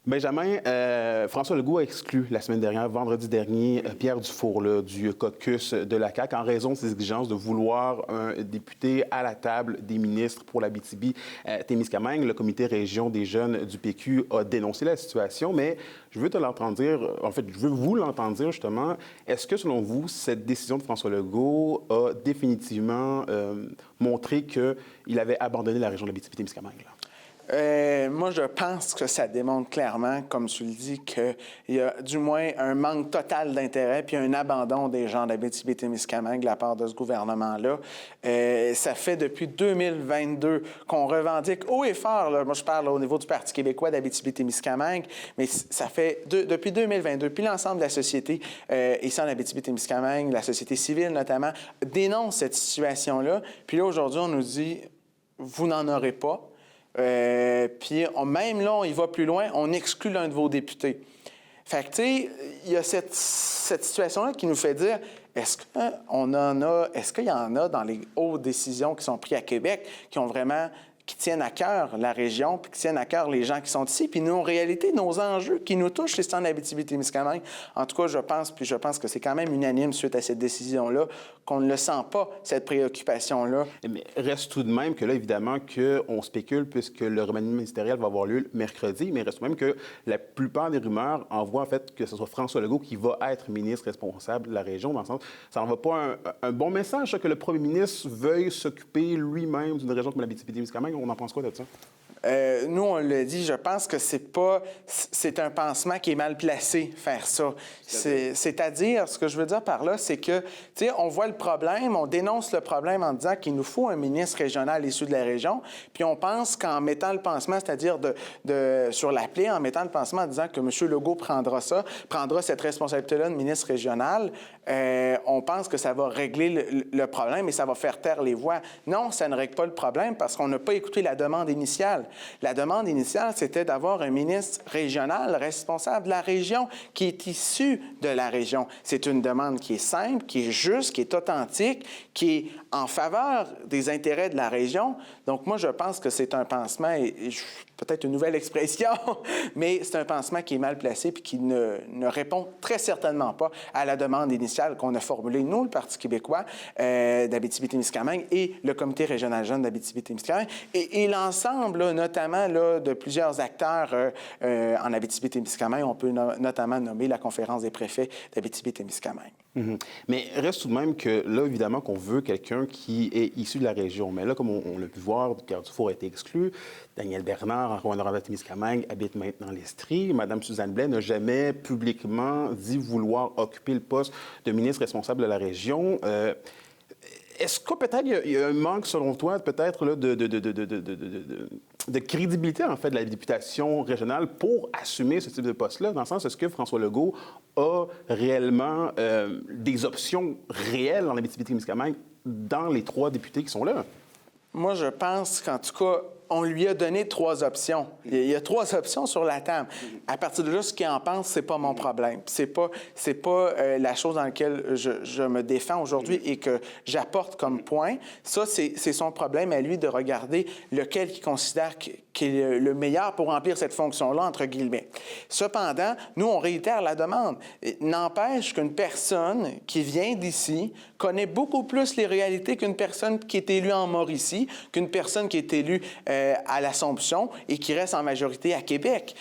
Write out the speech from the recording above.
Benjamin, François Legault a exclu la semaine dernière, vendredi dernier, Pierre Dufour là, du caucus de la CAQ en raison de ses exigences de vouloir un député à la table des ministres pour l'Abitibi-Témiscamingue. Le comité région des jeunes du PQ a dénoncé la situation, mais je veux te l'entendre dire, en fait, je veux vous l'entendre dire justement. Est-ce que, selon vous, cette décision de François Legault a définitivement montré qu'il avait abandonné la région de l'Abitibi-Témiscamingue? Moi, je pense que ça démontre clairement, comme tu le dis, qu'il y a du moins un manque total d'intérêt puis un abandon des gens d'Abitibi-Témiscamingue de la part de ce gouvernement-là. Ça fait depuis 2022 qu'on revendique haut et fort, là, moi je parle là, au niveau du Parti québécois d'Abitibi-Témiscamingue, mais ça fait depuis 2022, puis l'ensemble de la société ici en Abitibi-Témiscamingue, la société civile notamment, dénonce cette situation-là. Puis là, aujourd'hui, on nous dit, vous n'en aurez pas. Puis même là, on y va plus loin, on exclut l'un de vos députés. Fait que, tu sais, il y a cette situation-là qui nous fait dire, est-ce qu'il y en a dans les hautes décisions qui sont prises à Québec qui tiennent à cœur la région, puis qui tiennent à cœur les gens qui sont ici, puis nous, en réalité, nos enjeux qui nous touchent, c'est en Abitibi-Témiscamingue. En tout cas, je pense que c'est quand même unanime suite à cette décision-là, qu'on ne le sent pas, cette préoccupation-là. Mais reste tout de même que là, évidemment, qu'on spécule puisque le remaniement ministériel va avoir lieu mercredi, mais reste tout de même que la plupart des rumeurs envoient en fait que ce soit François Legault qui va être ministre responsable de la région, dans le sens ça n'envoie pas un bon message, ça, que le premier ministre veuille s'occuper lui-même d'une région comme l'Abitibi-Témiscamingue. On en pense quoi de ça? Nous, on le dit, je pense que c'est un pansement qui est mal placé, faire ça. C'est-à-dire, ce que je veux dire par là, c'est que, tu sais, on voit le problème, on dénonce le problème en disant qu'il nous faut un ministre régional issu de la région, puis on pense qu'en mettant le pansement, c'est-à-dire sur la plaie, en mettant le pansement en disant que M. Legault prendra cette responsabilité-là de ministre régional, on pense que ça va régler le problème et ça va faire taire les voix. Non, ça ne règle pas le problème parce qu'on n'a pas écouté la demande initiale. La demande initiale, c'était d'avoir un ministre régional responsable de la région qui est issu de la région. C'est une demande qui est simple, qui est juste, qui est authentique, qui est en faveur des intérêts de la région. Donc, moi, je pense que c'est un pansement, peut-être une nouvelle expression, mais c'est un pansement qui est mal placé et qui ne répond très certainement pas à la demande initiale qu'on a formulée, nous, le Parti québécois d'Abitibi-Témiscamingue et le Comité régional jeune d'Abitibi-Témiscamingue et l'ensemble, là, notamment là, de plusieurs acteurs en Abitibi-Témiscamingue. On peut notamment nommer la conférence des préfets d'Abitibi-Témiscamingue. Mm-hmm. Mais reste tout de même que là, évidemment, qu'on veut quelqu'un qui est issu de la région. Mais là, comme on l'a pu voir, Pierre Dufour a été exclu. Daniel Bernard, en Rouyn-Noranda-Témiscamingue, habite maintenant l'Estrie. Madame Suzanne Blais n'a jamais publiquement dit vouloir occuper le poste de ministre responsable de la région. Est-ce que peut-être il y a un manque, selon toi, peut-être là, de crédibilité, en fait, de la députation régionale pour assumer ce type de poste-là? Dans le sens, est-ce que François Legault a réellement des options réelles dans l'Abitibi-Témiscamingue dans les 3 députés qui sont là? Moi, je pense qu'en tout cas, on lui a donné 3 options. Il y a 3 options sur la table. À partir de là, ce qu'il en pense, c'est pas mon problème. C'est pas la chose dans laquelle je me défends aujourd'hui et que j'apporte comme point. Ça, c'est son problème à lui de regarder lequel il considère qui est le meilleur pour remplir cette fonction-là, entre guillemets. Cependant, nous, on réitère la demande. N'empêche qu'une personne qui vient d'ici connaît beaucoup plus les réalités qu'une personne qui est élue en Mauricie, qu'une personne qui est élue à l'Assomption et qui reste en majorité à Québec.